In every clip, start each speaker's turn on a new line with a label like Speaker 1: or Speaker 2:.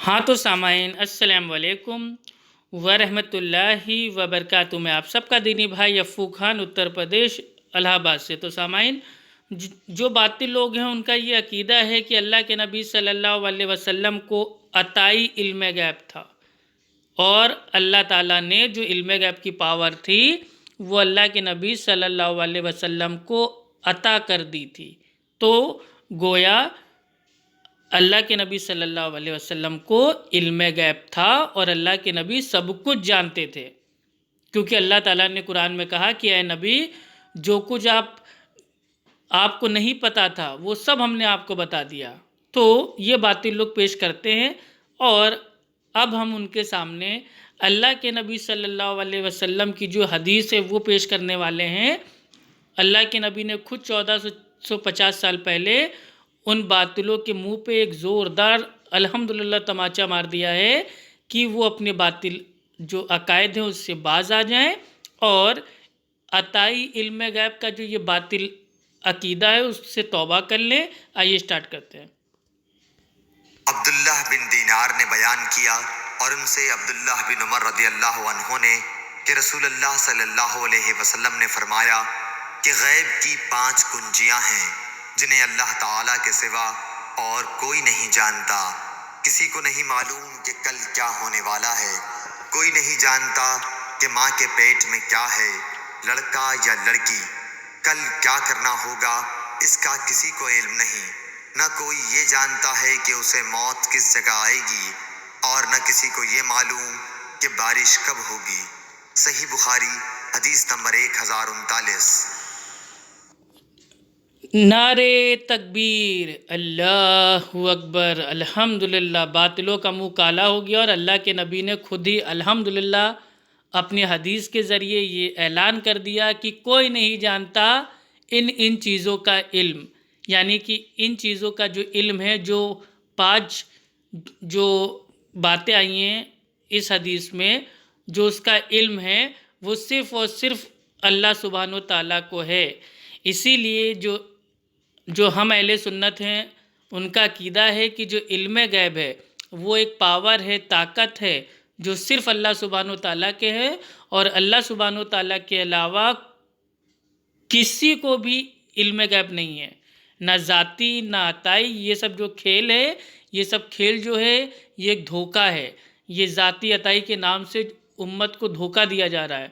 Speaker 1: ہاں تو سامعین السلام علیکم ورحمۃ اللہ وبرکاتہ میں آپ سب کا دینی بھائی افو خان اتر پردیش الہ آباد سے۔ تو سامعین، جو باطل لوگ ہیں ان کا یہ عقیدہ ہے کہ اللہ کے نبی صلی اللہ علیہ وسلم کو عطائی علم غیب تھا، اور اللہ تعالیٰ نے جو علم غیب کی پاور تھی وہ اللہ کے نبی صلی اللہ علیہ وسلم کو عطا کر دی تھی۔ تو گویا اللہ کے نبی صلی اللہ علیہ وسلم کو علم غیب تھا اور اللہ کے نبی سب کچھ جانتے تھے، کیونکہ اللہ تعالیٰ نے قرآن میں کہا کہ اے نبی، جو کچھ آپ کو نہیں پتا تھا وہ سب ہم نے آپ کو بتا دیا۔ تو یہ باطل لوگ پیش کرتے ہیں، اور اب ہم ان کے سامنے اللہ کے نبی صلی اللہ علیہ وسلم کی جو حدیث ہے وہ پیش کرنے والے ہیں۔ اللہ کے نبی نے خود 1450 سال پہلے ان باطلوں کے منہ پہ ایک زوردار الحمدللہ تماچا مار دیا ہے کہ وہ اپنے باطل جو عقائد ہیں اس سے باز آ جائیں، اور عطائی علم غیب کا جو یہ باطل عقیدہ ہے اس سے توبہ کر لیں۔ آئیے اسٹارٹ کرتے ہیں۔
Speaker 2: عبداللہ بن دینار نے بیان کیا، اور ان سے عبداللہ بن عمر رضی اللہ عنہ نے، کہ رسول اللہ صلی اللہ علیہ وسلم نے فرمایا کہ غیب کی 5 کنجیاں ہیں جنہیں اللہ تعالیٰ کے سوا اور کوئی نہیں جانتا۔ کسی کو نہیں معلوم کہ کل کیا ہونے والا ہے، کوئی نہیں جانتا کہ ماں کے پیٹ میں کیا ہے، لڑکا یا لڑکی، کل کیا کرنا ہوگا اس کا کسی کو علم نہیں، نہ کوئی یہ جانتا ہے کہ اسے موت کس جگہ آئے گی، اور نہ کسی کو یہ معلوم کہ بارش کب ہوگی۔ صحیح بخاری حدیث نمبر 1039۔
Speaker 1: نعرے تکبیر، اللہ اکبر، الحمدللہ۔ باطلوں کا منہ کالا ہو گیا، اور اللہ کے نبی نے خود ہی الحمدللہ اپنی حدیث کے ذریعے یہ اعلان کر دیا کہ کوئی نہیں جانتا ان چیزوں کا علم، یعنی کہ ان چیزوں کا جو علم ہے، جو 5 جو باتیں آئی ہیں اس حدیث میں، جو اس کا علم ہے وہ صرف اور صرف اللہ سبحانہ و تعالیٰ کو ہے۔ اسی لیے جو ہم اہل سنت ہیں ان کا عقیدہ ہے کہ جو علم غیب ہے وہ ایک پاور ہے، طاقت ہے، جو صرف اللہ سبحانہ و تعالیٰ کے ہے، اور اللہ سبحانہ و تعالیٰ کے علاوہ کسی کو بھی علم غیب نہیں ہے، نہ ذاتی نہ عطائی۔ یہ سب جو کھیل ہے، یہ سب کھیل جو ہے یہ ایک دھوکہ ہے، یہ ذاتی عطائی کے نام سے امت کو دھوکہ دیا جا رہا ہے۔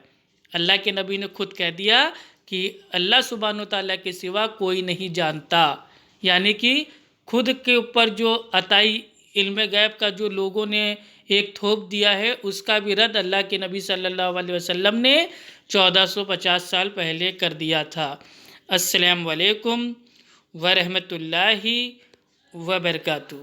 Speaker 1: اللہ کے نبی نے خود کہہ دیا کہ اللہ سبحانہ و تعالیٰ کے سوا کوئی نہیں جانتا، یعنی کہ خود کے اوپر جو عطائی علم غیب کا جو لوگوں نے ایک تھوپ دیا ہے اس کا بھی رد اللہ کے نبی صلی اللہ علیہ وسلم نے 1450 سال پہلے کر دیا تھا۔ السلام علیکم ورحمۃ اللہ وبرکاتہ۔